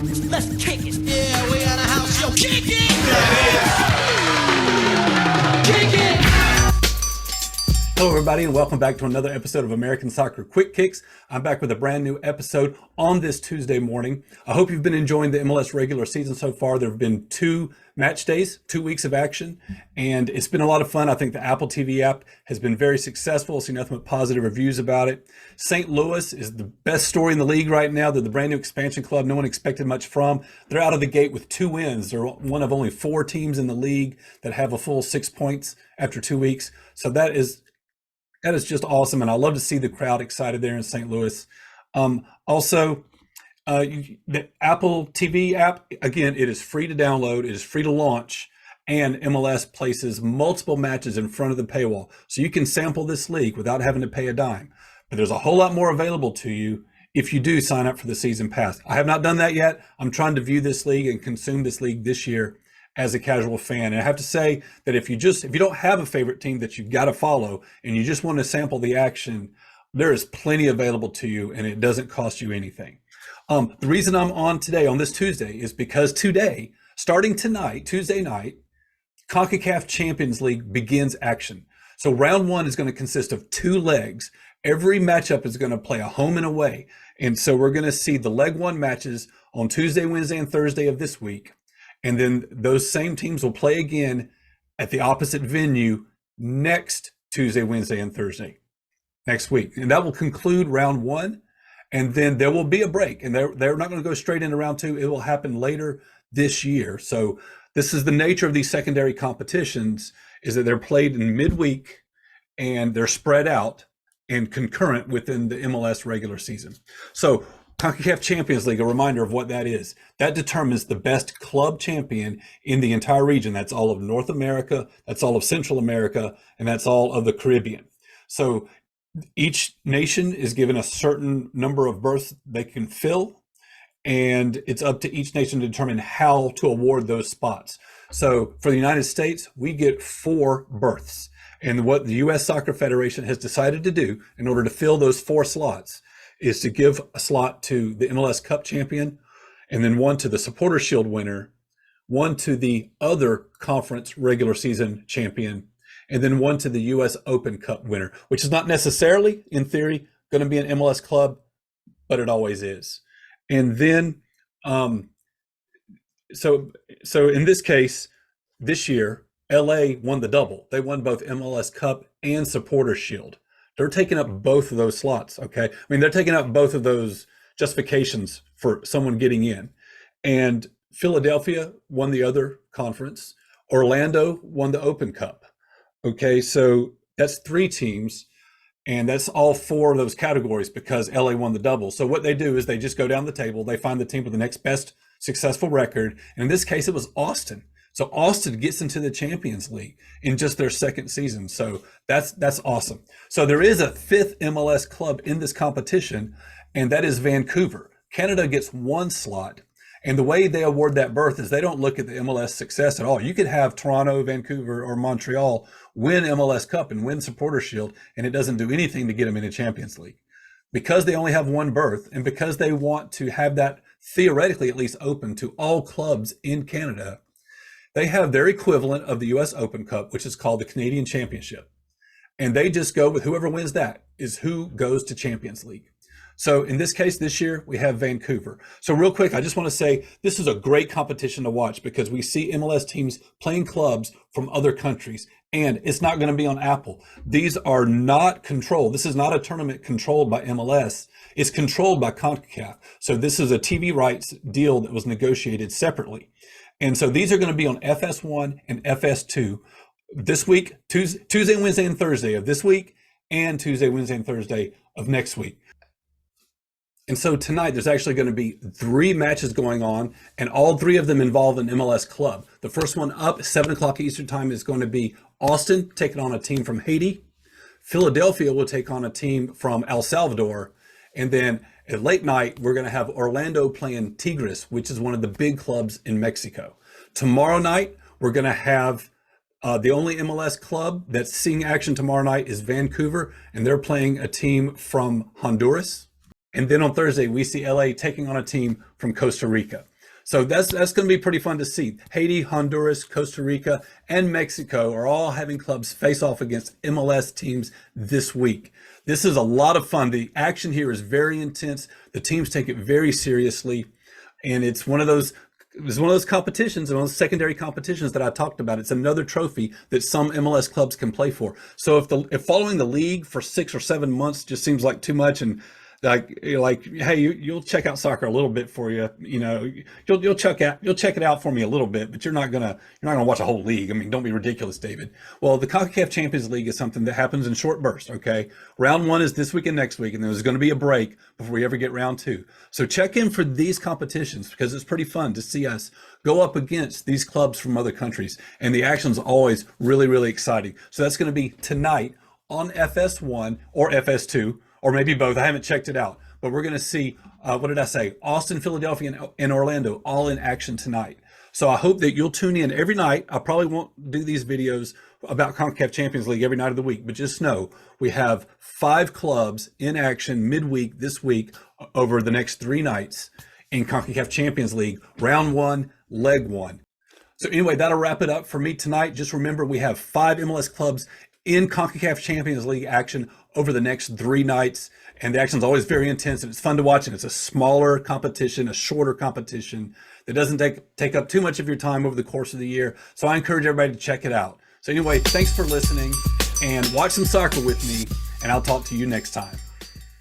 Let's kick it. Yeah, we at a house, yo, kick it! Kick it. Hello, everybody, and welcome back to another episode of American Soccer Quick Kicks. I'm back with a brand new episode on this Tuesday morning. I hope you've been enjoying the MLS regular season so far. There have been 2 match days, 2 weeks of action, and it's been a lot of fun. I think the Apple TV app has been very successful. I've seen nothing but positive reviews about it. St. Louis is the best story in the league right now. They're the brand new expansion club no one expected much from. They're out of the gate with 2 wins. They're one of only 4 teams in the league that have a full 6 points after 2 weeks. So that is just awesome, and I love to see the crowd excited there in St. Louis. The Apple TV app, again, it is free to download, it is free to launch, and MLS places multiple matches in front of the paywall. So you can sample this league without having to pay a dime. But there's a whole lot more available to you if you do sign up for the season pass. I have not done that yet. I'm trying to view this league and consume this league this year as a casual fan. And I have to say that if you don't have a favorite team that you've got to follow and you just want to sample the action, there is plenty available to you and it doesn't cost you anything. The reason I'm on today, on this Tuesday, is because today, starting tonight, Tuesday night, CONCACAF Champions League begins action. So round 1 is going to consist of 2 legs. Every matchup is going to play a home and away. And so we're going to see the leg 1 matches on Tuesday, Wednesday, and Thursday of this week. And then those same teams will play again at the opposite venue next Tuesday, Wednesday, and Thursday next week. And that will conclude round 1. And then there will be a break. And they're not going to go straight into round 2. It will happen later this year. So this is the nature of these secondary competitions, is that they're played in midweek and they're spread out and concurrent within the MLS regular season. So CONCACAF Champions League, a reminder of what that is. That determines the best club champion in the entire region. That's all of North America, that's all of Central America, and that's all of the Caribbean. So each nation is given a certain number of berths they can fill, and it's up to each nation to determine how to award those spots. So for the United States, we get 4 berths. And what the U.S. Soccer Federation has decided to do in order to fill those 4 slots is to give a slot to the MLS Cup champion, and then 1 to the Supporter Shield winner, 1 to the other conference regular season champion, and then 1 to the US Open Cup winner, which is not necessarily, in theory, going to be an MLS club, but it always is. And then, so in this case, this year, LA won the double. They won both MLS Cup and Supporter Shield. They're taking up both of those slots, okay? I mean, they're taking up both of those justifications for someone getting in. And Philadelphia won the other conference. Orlando won the Open Cup. Okay, so that's 3 teams, and that's all 4 of those categories because LA won the double. So what they do is they just go down the table, they find the team with the next best successful record. And in this case, it was Austin. So Austin gets into the Champions League in just their 2nd season. So that's awesome. So there is a 5th MLS club in this competition, and that is Vancouver. Canada gets 1 slot. And the way they award that berth is they don't look at the MLS success at all. You could have Toronto, Vancouver, or Montreal win MLS Cup and win Supporter Shield, and it doesn't do anything to get them in the Champions League. Because they only have 1 berth, and because they want to have that theoretically at least open to all clubs in Canada, they have their equivalent of the US Open Cup, which is called the Canadian Championship. And they just go with whoever wins that is who goes to Champions League. So in this case, this year, we have Vancouver. So real quick, I just want to say this is a great competition to watch because we see MLS teams playing clubs from other countries, and it's not going to be on Apple. These are not controlled. This is not a tournament controlled by MLS. It's controlled by CONCACAF. So this is a TV rights deal that was negotiated separately. And so these are going to be on FS1 and FS2 this week, Tuesday, Wednesday, and Thursday of this week, and Tuesday, Wednesday, and Thursday of next week. And so tonight there's actually going to be 3 matches going on, and all 3 of them involve an MLS club. The first one up, 7 o'clock Eastern time, is going to be Austin taking on a team from Haiti. Philadelphia will take on a team from El Salvador. And then at late night, we're going to have Orlando playing Tigres, which is one of the big clubs in Mexico. Tomorrow night, we're going to have the only MLS club that's seeing action tomorrow night is Vancouver, and they're playing a team from Honduras. And then on Thursday, we see LA taking on a team from Costa Rica. So that's going to be pretty fun to see. Haiti, Honduras, Costa Rica, and Mexico are all having clubs face off against MLS teams this week. This is a lot of fun. The action here is very intense. The teams take it very seriously, and it's one of those competitions, one of those secondary competitions that I talked about. It's another trophy that some MLS clubs can play for. So if following the league for 6 or 7 months just seems like too much, and hey, you'll check out soccer a little bit for you. You'll check it out for me a little bit, but you're not gonna watch a whole league. I mean, don't be ridiculous, David. Well, the CONCACAF Champions League is something that happens in short bursts. Okay, round 1 is this week and next week, and there's going to be a break before we ever get round 2. So check in for these competitions because it's pretty fun to see us go up against these clubs from other countries, and the action's always really, really exciting. So that's going to be tonight on FS1 or FS2. Or maybe both. I haven't checked it out. But we're going to see, what did I say? Austin, Philadelphia, and Orlando all in action tonight. So I hope that you'll tune in every night. I probably won't do these videos about CONCACAF Champions League every night of the week. But just know we have 5 clubs in action midweek this week over the next 3 nights in CONCACAF Champions League, round 1, leg 1. So anyway, that'll wrap it up for me tonight. Just remember, we have 5 MLS clubs in CONCACAF Champions League action over the next 3 nights. And the action's always very intense, and it's fun to watch, and it's a smaller competition, a shorter competition that doesn't take up too much of your time over the course of the year. So I encourage everybody to check it out. So anyway, thanks for listening, and watch some soccer with me, and I'll talk to you next time.